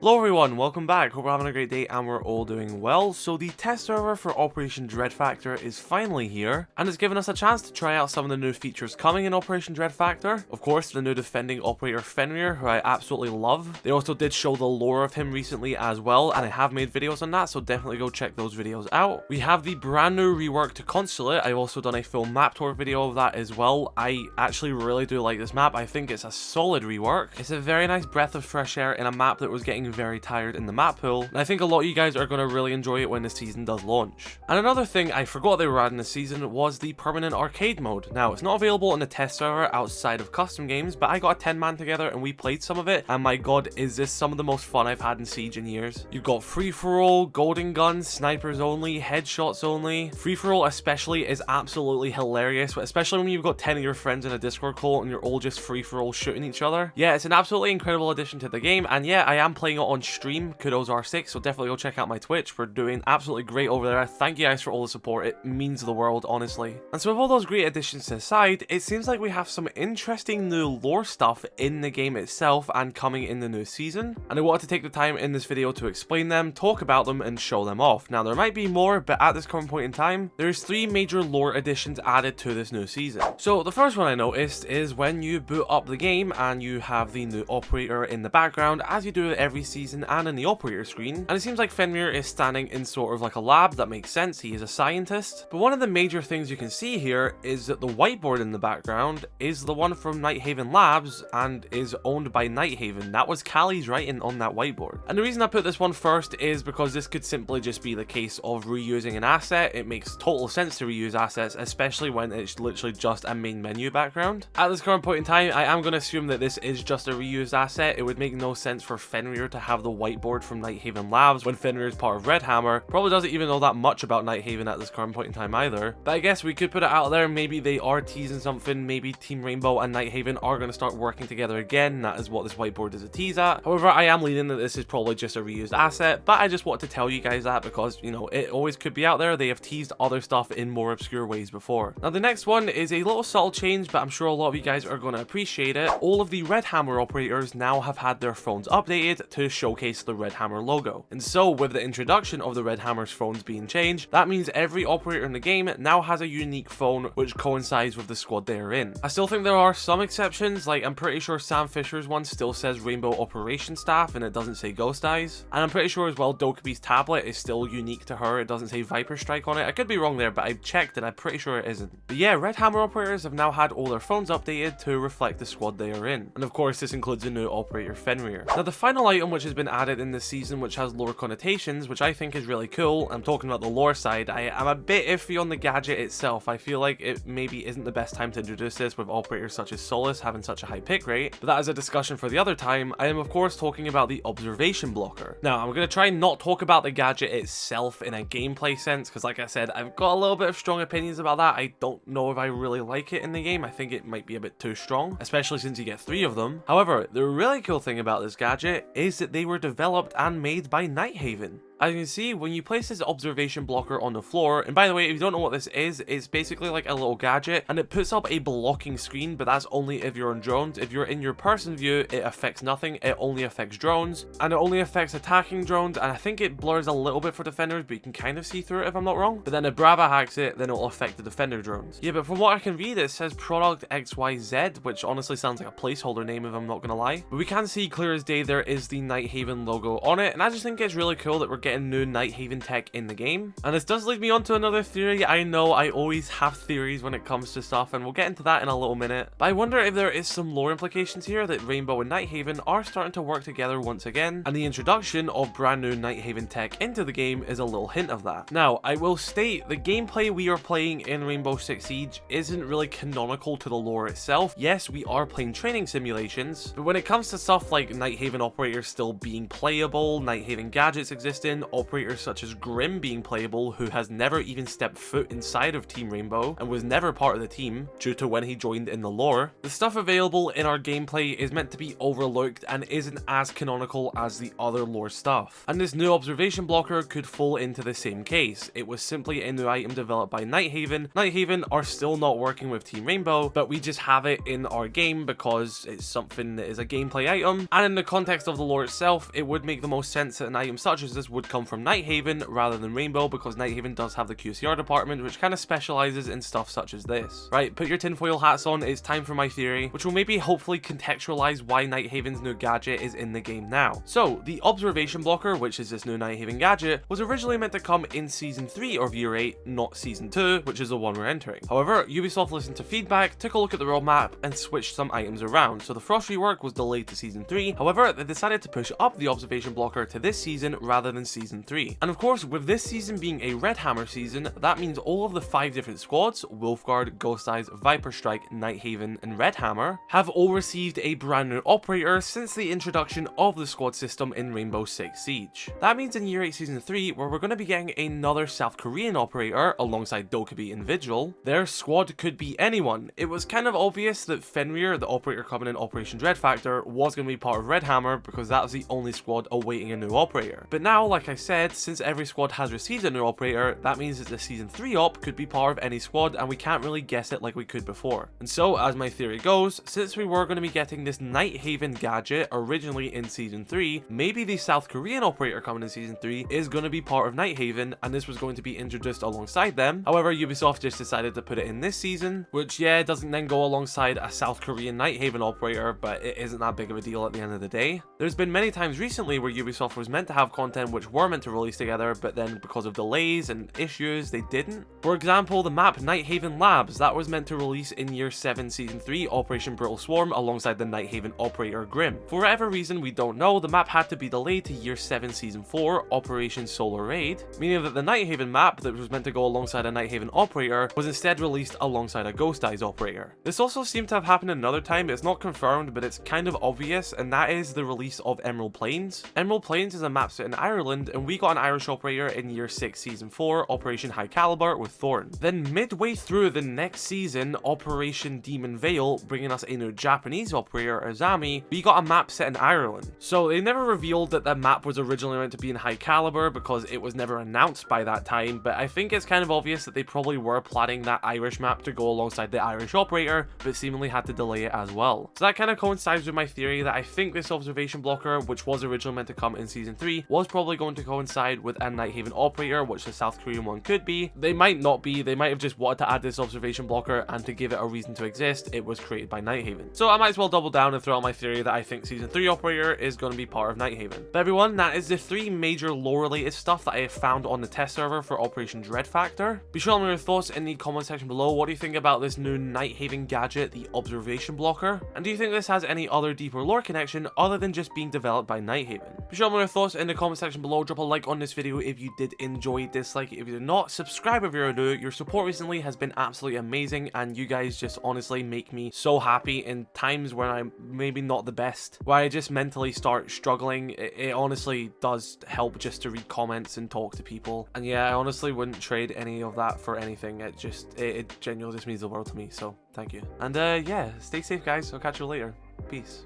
Hello everyone, welcome back. Hope we're having a great day and we're all doing well. So the test server for Operation Dread Factor is finally here, and it's given us a chance to try out some of the new features coming in Operation Dread Factor. Of course, the new defending operator Fenrir, who I absolutely love. They also did show the lore of him recently as well, and I have made videos on that, so definitely go check those videos out. We have the brand new reworked consulate. I've also done a full map tour video of that as well. I actually really do like this map. I think it's a solid rework. It's a very nice breath of fresh air in a map that was getting very tired in the map pool, and I think a lot of you guys are going to really enjoy it when the season does launch. And another thing I forgot they were adding this season was the permanent arcade mode. Now, it's not available on the test server outside of custom games, but I got a 10-man together and we played some of it, and my god, is this some of the most fun I've had in Siege in years. You've got free-for-all, golden guns, snipers only, headshots only. Free-for-all especially is absolutely hilarious, especially when you've got 10 of your friends in a Discord call and you're all just free-for-all shooting each other. Yeah, it's an absolutely incredible addition to the game, and yeah, I am playing it on stream, Kudos R6, so definitely go check out my Twitch. We're doing absolutely great over there. Thank you guys for all the support. It means the world, honestly. And so with all those great additions to the side, it seems like we have some interesting new lore stuff in the game itself and coming in the new season. And I wanted to take the time in this video to explain them, talk about them, and show them off. Now, there might be more, but at this current point in time, there's 3 major lore additions added to this new season. So the first one I noticed is when you boot up the game and you have the new operator in the background, as you do every season and in the operator screen, and it seems like Fenrir is standing in sort of like a lab. That makes sense, he is a scientist. But one of the major things you can see here is that the whiteboard in the background is the one from Nighthaven Labs and is owned by Nighthaven. That was Kaze's writing on that whiteboard. And the reason I put this one first is because this could simply just be the case of reusing an asset. It makes total sense to reuse assets, especially when it's literally just a main menu background. At this current point in time, I am going to assume that this is just a reused asset. It would make no sense for Fenrir to have the whiteboard from Nighthaven Labs when Fenrir is part of Redhammer. Probably doesn't even know that much about Nighthaven at this current point in time either. But I guess we could put it out there, maybe they are teasing something. Maybe Team Rainbow and Nighthaven are going to start working together again. That is what this whiteboard is a tease at. However, I am leaning that this is probably just a reused asset, but I just want to tell you guys that because, you know, it always could be out there. They have teased other stuff in more obscure ways before. Now, the next one is a little subtle change, but I'm sure a lot of you guys are going to appreciate it. All of the Redhammer operators now have had their phones updated to showcase the Redhammer logo. And so with the introduction of the Redhammer's phones being changed, that means every operator in the game now has a unique phone which coincides with the squad they are in. I still think there are some exceptions, like I'm pretty sure Sam Fisher's one still says Rainbow Operations Staff and it doesn't say ghosteyes. And I'm pretty sure as well Dokubi's tablet is still unique to her. It doesn't say viperstrike on it. I could be wrong there, but I've checked and I'm pretty sure it isn't. But yeah, Redhammer operators have now had all their phones updated to reflect the squad they are in. And of course this includes a new operator Fenrir. Now the final item which has been added in this season, which has lore connotations, which I think is really cool. I'm talking about the lore side. I am a bit iffy on the gadget itself. I feel like it maybe isn't the best time to introduce this with operators such as Solus having such a high pick rate, but that is a discussion for the other time. I am of course talking about the observation blocker. Now I'm going to try and not talk about the gadget itself in a gameplay sense, because like I said, I've got a little bit of strong opinions about that. I don't know if I really like it in the game. I think it might be a bit too strong, especially since you get 3 of them. However, the really cool thing about this gadget is that they were developed and made by Nighthaven. As you can see, when you place this observation blocker on the floor, and by the way, if you don't know what this is, it's basically like a little gadget, and it puts up a blocking screen, but that's only if you're on drones. If you're in your person view, it affects nothing. It only affects drones, and it only affects attacking drones, and I think it blurs a little bit for defenders, but you can kind of see through it if I'm not wrong. But then if Brava hacks it, then it'll affect the defender drones. Yeah, but from what I can read, it says product XYZ, which honestly sounds like a placeholder name if I'm not gonna lie. But we can see clear as day there is the Nighthaven logo on it, and I just think it's really cool that we're getting new Nighthaven tech in the game. And this does lead me on to another theory. I know I always have theories when it comes to stuff, and we'll get into that in a little minute. But I wonder if there is some lore implications here that Rainbow and Nighthaven are starting to work together once again, and the introduction of brand new Nighthaven tech into the game is a little hint of that. Now, I will state the gameplay we are playing in Rainbow Six Siege isn't really canonical to the lore itself. Yes, we are playing training simulations, but when it comes to stuff like Nighthaven operators still being playable, Nighthaven gadgets existing, even operators such as Grim being playable, who has never even stepped foot inside of Team Rainbow and was never part of the team due to when he joined in the lore. The stuff available in our gameplay is meant to be overlooked and isn't as canonical as the other lore stuff. And this new observation blocker could fall into the same case. It was simply a new item developed by Nighthaven. Nighthaven are still not working with Team Rainbow, but we just have it in our game because it's something that is a gameplay item. And in the context of the lore itself, it would make the most sense that an item such as this would come from Nighthaven rather than Rainbow, because Nighthaven does have the QCR department, which kind of specializes in stuff such as this. Right, put your tinfoil hats on, it's time for my theory, which will maybe hopefully contextualize why Nighthaven's new gadget is in the game now. So, the observation blocker, which is this new Nighthaven gadget, was originally meant to come in Season 3 of Year 8, not Season 2, which is the one we're entering. However, Ubisoft listened to feedback, took a look at the roadmap, and switched some items around, so the Frost rework was delayed to Season 3. However, they decided to push up the observation blocker to this season rather than Season 3. And of course, with this season being a Redhammer season, that means all of the 5 different squads, wolfguard, ghosteyes, viperstrike, Nighthaven, and Redhammer, have all received a brand new operator since the introduction of the squad system in Rainbow Six Siege. That means in Year 8 Season 3, where we're going to be getting another South Korean operator alongside Dokkaebi and Vigil, their squad could be anyone. It was kind of obvious that Fenrir, the operator coming in Operation Dread Factor, was going to be part of Redhammer because that was the only squad awaiting a new operator. But now, like I said, since every squad has received a new operator, that means that the Season 3 op could be part of any squad, and we can't really guess it like we could before. And so, as my theory goes, since we were going to be getting this Nighthaven gadget originally in Season 3, maybe the South Korean operator coming in Season 3 is going to be part of Nighthaven, and this was going to be introduced alongside them. However, Ubisoft just decided to put it in this season, which yeah, doesn't then go alongside a South Korean Nighthaven operator, but it isn't that big of a deal at the end of the day. There's been many times recently where Ubisoft was meant to have content which were meant to release together, but then because of delays and issues, they didn't. For example, the map Nighthaven Labs, that was meant to release in Year 7 Season 3 Operation Brutal Swarm alongside the Nighthaven operator Grim. For whatever reason we don't know, the map had to be delayed to Year 7 Season 4 Operation Solar Raid, meaning that the Nighthaven map that was meant to go alongside a Nighthaven operator was instead released alongside a ghosteyes operator. This also seemed to have happened another time. It's not confirmed, but it's kind of obvious, and that is the release of Emerald Plains. Emerald Plains is a map set in Ireland, and we got an Irish operator in Year 6 Season 4 Operation High Caliber with Thorn. Then midway through the next season, Operation Demon Veil, bringing us a new Japanese operator Azami, we got a map set in Ireland. So they never revealed that the map was originally meant to be in High Caliber because it was never announced by that time, but I think it's kind of obvious that they probably were planning that Irish map to go alongside the Irish operator, but seemingly had to delay it as well. So that kind of coincides with my theory that I think this observation blocker, which was originally meant to come in Season 3, was probably going to coincide with a Nighthaven operator, which the South Korean one could be. They might not be, they might have just wanted to add this observation blocker, and to give it a reason to exist, it was created by Nighthaven. So I might as well double down and throw out my theory that I think Season 3 operator is going to be part of Nighthaven. But everyone, that is the 3 major lore related stuff that I have found on the test server for Operation Dread Factor. Be sure to let me know your thoughts in the comment section below. What do you think about this new Nighthaven gadget, the observation blocker? And do you think this has any other deeper lore connection other than just being developed by Nighthaven? Be sure to let me know your thoughts in the comment section below. Drop a like on this video if you did enjoy, dislike it if you did not, subscribe if you're new. Your support recently has been absolutely amazing, and you guys just honestly make me so happy in times when I'm maybe not the best, where I just mentally start struggling. It honestly does help just to read comments and talk to people, and yeah, I honestly wouldn't trade any of that for anything. It genuinely just means the world to me, so thank you. And yeah, stay safe guys, I'll catch you later. Peace.